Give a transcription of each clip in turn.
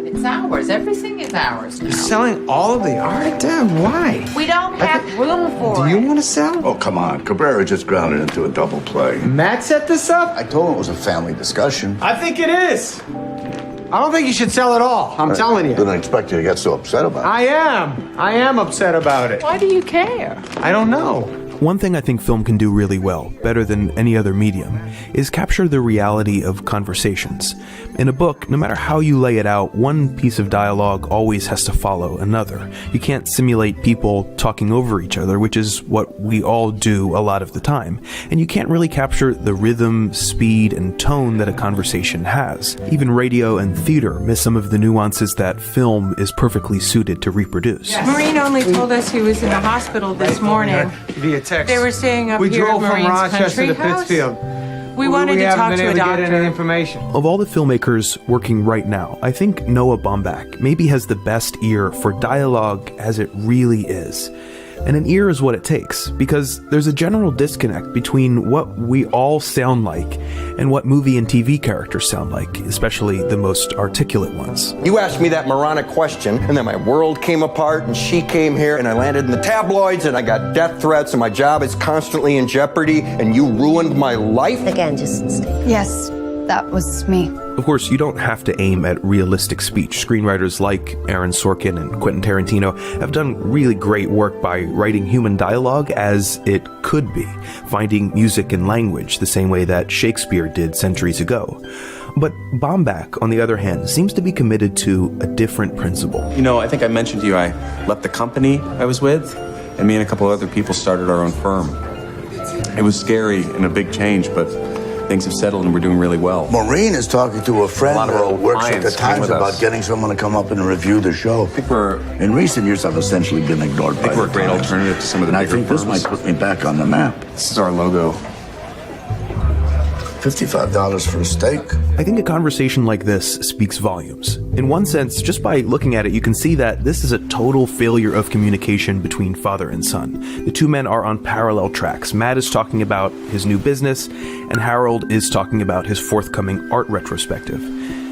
It's ours. Everything is ours now. You're selling all of the art, Dad? Why? We don't have room for it. Do you want to sell? Oh, come on. Cabrera just grounded into a double play. Matt set this up? I told him it was a family discussion. I think it is. I don't think you should sell it all. I'm telling you. Didn't expect you to get so upset about it. I am upset about it. Why do you care? I don't know. One thing I think film can do really well, better than any other medium, is capture the reality of conversations. In a book, no matter how you lay it out, one piece of dialogue always has to follow another. You can't simulate people talking over each other, which is what we all do a lot of the time. And you can't really capture the rhythm, speed, and tone that a conversation has. Even radio and theater miss some of the nuances that film is perfectly suited to reproduce. Yes. Maureen only told us he was in the hospital this morning. Via text. They were staying up we here drove at from Maureen's Rochester to country house. Pittsfield. We wanted to talk to a haven't been able to get any doctor. information. Of all the filmmakers working right now, I think Noah Baumbach maybe has the best ear for dialogue as it really is. And an ear is what it takes, because there's a general disconnect between what we all sound like and what movie and TV characters sound like, especially the most articulate ones. You asked me that moronic question, and then my world came apart, and she came here, and I landed in the tabloids, and I got death threats, and my job is constantly in jeopardy, and you ruined my life? Again, just stay. Yes, that was me. Of course, you don't have to aim at realistic speech. Screenwriters like Aaron Sorkin and Quentin Tarantino have done really great work by writing human dialogue as it could be, finding music and language the same way that Shakespeare did centuries ago. But Baumbach, on the other hand, seems to be committed to a different principle. You know, I think I mentioned to you I left the company I was with, and me and a couple other people started our own firm. It was scary and a big change, but things have settled and we're doing really well. Maureen is talking to a friend who works at the Times about getting someone to come up and review the show. I think we're... In recent years, I've essentially been ignored by the Times. I think we're a great alternative to some of the bigger firms. And I think this might put me back on the map. This is our logo. $55 for a steak. I think a conversation like this speaks volumes. In one sense, just by looking at it, you can see that this is a total failure of communication between father and son. The two men are on parallel tracks. Matt is talking about his new business, and Harold is talking about his forthcoming art retrospective.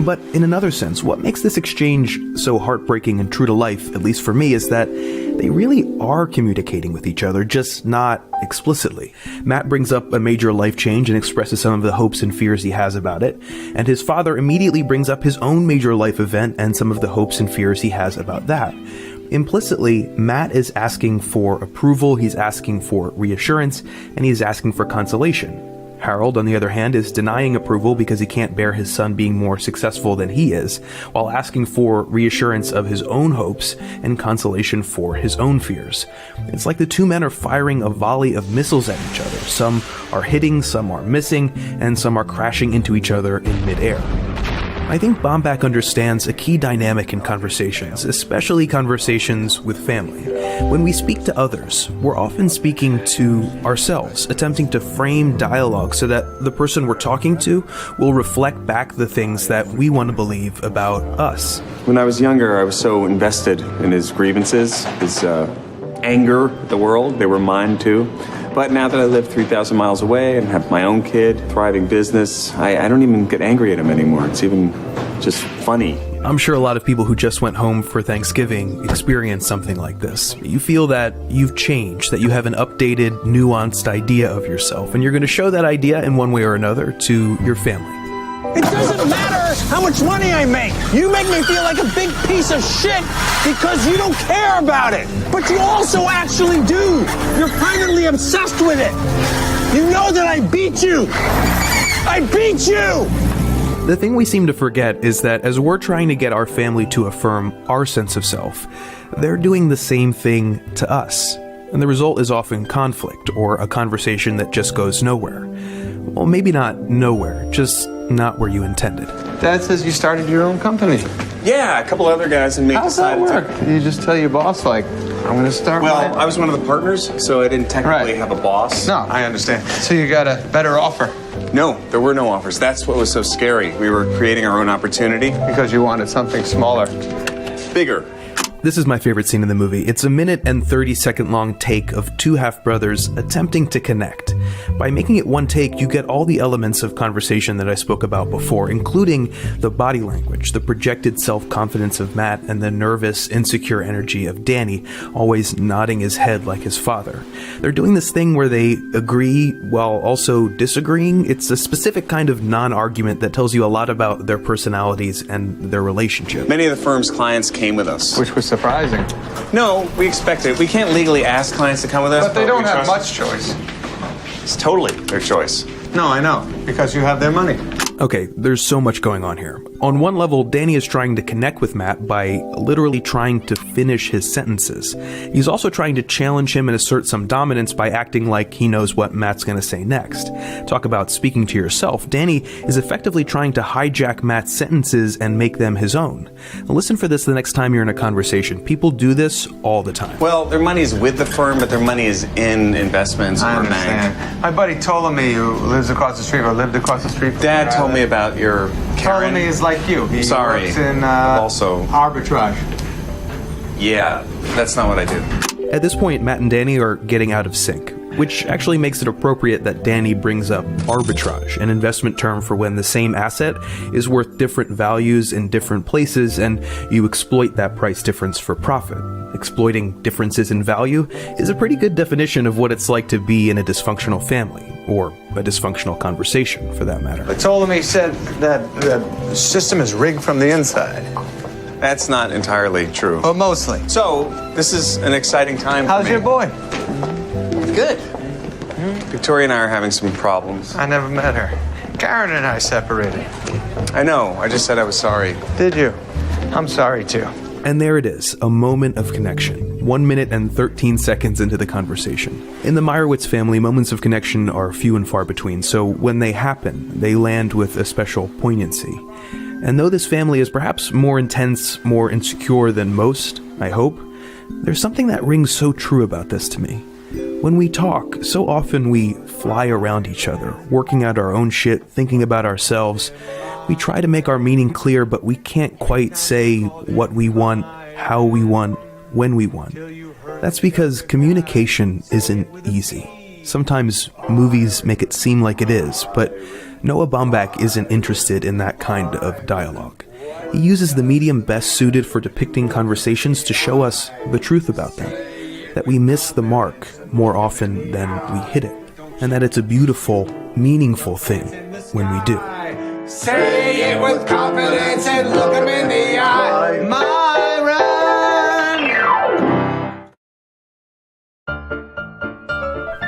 But in another sense, what makes this exchange so heartbreaking and true to life, at least for me, is that they really are communicating with each other, just not explicitly. Matt brings up a major life change and expresses some of the hopes and fears he has about it, and his father immediately brings up his own major life event and some of the hopes and fears he has about that. Implicitly, Matt is asking for approval, he's asking for reassurance, and he's asking for consolation. Harold, on the other hand, is denying approval because he can't bear his son being more successful than he is, while asking for reassurance of his own hopes and consolation for his own fears. It's like the two men are firing a volley of missiles at each other. Some are hitting, some are missing, and some are crashing into each other in midair. I think Baumbach understands a key dynamic in conversations, especially conversations with family. When we speak to others, we're often speaking to ourselves, attempting to frame dialogue so that the person we're talking to will reflect back the things that we want to believe about us. When I was younger, I was so invested in his grievances, his anger at the world. They were mine too. But now that I live 3,000 miles away and have my own kid, thriving business, I don't even get angry at him anymore. It's even just funny. I'm sure a lot of people who just went home for Thanksgiving experience something like this. You feel that you've changed, that you have an updated, nuanced idea of yourself, and you're going to show that idea in one way or another to your family. It doesn't matter how much money I make. You make me feel like a big piece of shit because you don't care about it. But you also actually do. You're privately obsessed with it. You know that I beat you. I beat you! The thing we seem to forget is that as we're trying to get our family to affirm our sense of self, they're doing the same thing to us. And the result is often conflict or a conversation that just goes nowhere. Well, maybe not nowhere, just not where you intended. Dad says you started your own company. Yeah, a couple other guys and me decided to... How's that work? You just tell your boss, like, I'm going to start Well, I was one of the partners, so I didn't technically have a boss. No, I understand. So you got a better offer? No, there were no offers. That's what was so scary. We were creating our own opportunity. Because you wanted something smaller. Bigger. This is my favorite scene in the movie. It's a 1:30 long take of two half-brothers attempting to connect. By making it one take, you get all the elements of conversation that I spoke about before, including the body language, the projected self-confidence of Matt, and the nervous, insecure energy of Danny, always nodding his head like his father. They're doing this thing where they agree while also disagreeing. It's a specific kind of non-argument that tells you a lot about their personalities and their relationship. Many of the firm's clients came with us. Which was surprising. No, we expected it. We can't legally ask clients to come with us. But they don't we have trust- much choice. It's totally their choice. No, I know. Because you have their money. Okay, there's so much going on here. On one level, Danny is trying to connect with Matt by literally trying to finish his sentences. He's also trying to challenge him and assert some dominance by acting like he knows what Matt's going to say next. Talk about speaking to yourself. Danny is effectively trying to hijack Matt's sentences and make them his own. Now, listen for this the next time you're in a conversation. People do this all the time. Well, their money's with the firm, but their money is in investments I or understand. bank. My buddy Ptolemy, who lives across the street, or lived across the street from Dad told me about your Karen. Ptolemy is like you. He Sorry. works in Also arbitrage. Yeah, that's not what I do. At this point, Matt and Danny are getting out of sync, which actually makes it appropriate that Danny brings up arbitrage, an investment term for when the same asset is worth different values in different places and you exploit that price difference for profit. Exploiting differences in value is a pretty good definition of what it's like to be in a dysfunctional family, or a dysfunctional conversation for that matter. But Ptolemy said that the system is rigged from the inside. That's not entirely true. Well, mostly. So, this is an exciting time How's for me. your boy? Good. Victoria and I are having some problems. I never met her. Karen and I separated. I know. I just said I was sorry. Did you? I'm sorry, too. And there it is, a moment of connection. 1:13 into the conversation. In the Meyerowitz family, moments of connection are few and far between, so when they happen, they land with a special poignancy. And though this family is perhaps more intense, more insecure than most, I hope, there's something that rings so true about this to me. When we talk, so often we fly around each other, working out our own shit, thinking about ourselves. We try to make our meaning clear, but we can't quite say what we want, how we want, when we want. That's because communication isn't easy. Sometimes movies make it seem like it is, but Noah Baumbach isn't interested in that kind of dialogue. He uses the medium best suited for depicting conversations to show us the truth about them, that we miss the mark more often than we hit it, and that it's a beautiful, meaningful thing when we do. Say it with confidence and look him in the eye, Myron.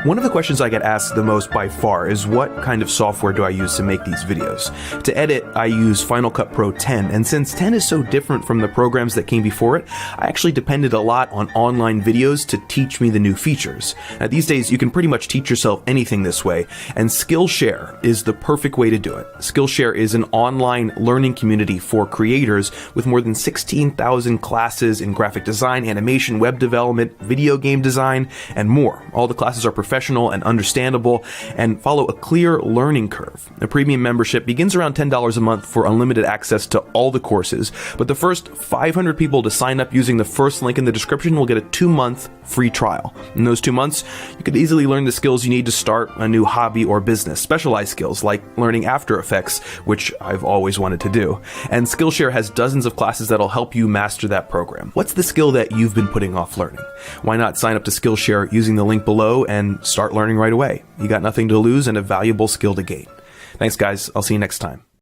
One of the questions I get asked the most by far is what kind of software do I use to make these videos? To edit, I use Final Cut Pro 10, and since 10 is so different from the programs that came before it, I actually depended a lot on online videos to teach me the new features. Now, these days, you can pretty much teach yourself anything this way, and Skillshare is the perfect way to do it. Skillshare is an online learning community for creators with more than 16,000 classes in graphic design, animation, web development, video game design, and more. All the classes are professional and understandable and follow a clear learning curve. A premium membership begins around $10 a month for unlimited access to all the courses, but the first 500 people to sign up using the first link in the description will get a 2-month free trial. In those 2 months, you could easily learn the skills you need to start a new hobby or business, specialized skills like learning After Effects, which I've always wanted to do. And Skillshare has dozens of classes that'll help you master that program. What's the skill that you've been putting off learning? Why not sign up to Skillshare using the link below and start learning right away? You got nothing to lose and a valuable skill to gain. Thanks, guys. I'll see you next time.